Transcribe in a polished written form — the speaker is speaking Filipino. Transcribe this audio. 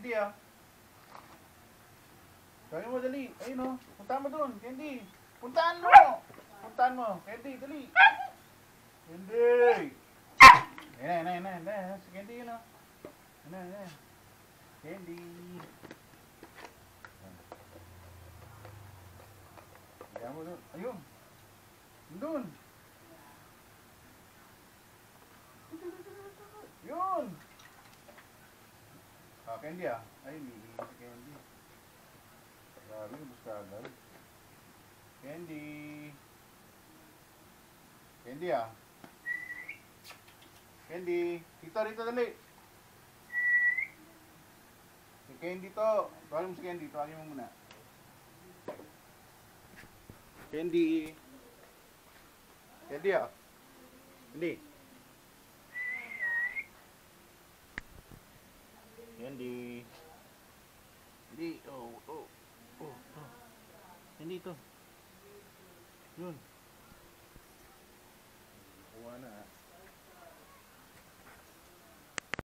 Candy ah. Gawin mo dali. Ayun oh. Puntahan mo doon. Candy. Puntahan mo. Puntahan mo. Candy, dali. Candy. Ayan. Si Candy yun oh. Ayan. Candy. Ayan mo doon. Ayun. Doon. Yun. Ah, Candy ah. Ay, hindi si Candy. Grabe, ubus ka agad. Candy. Candy ah. Candy. Rito dali. Si Candy to. Tawagin mo si Candy. Tawagin mo muna. Candy. Candy ah. Candy. Candy. Candy. Oh. Candy to. Yun.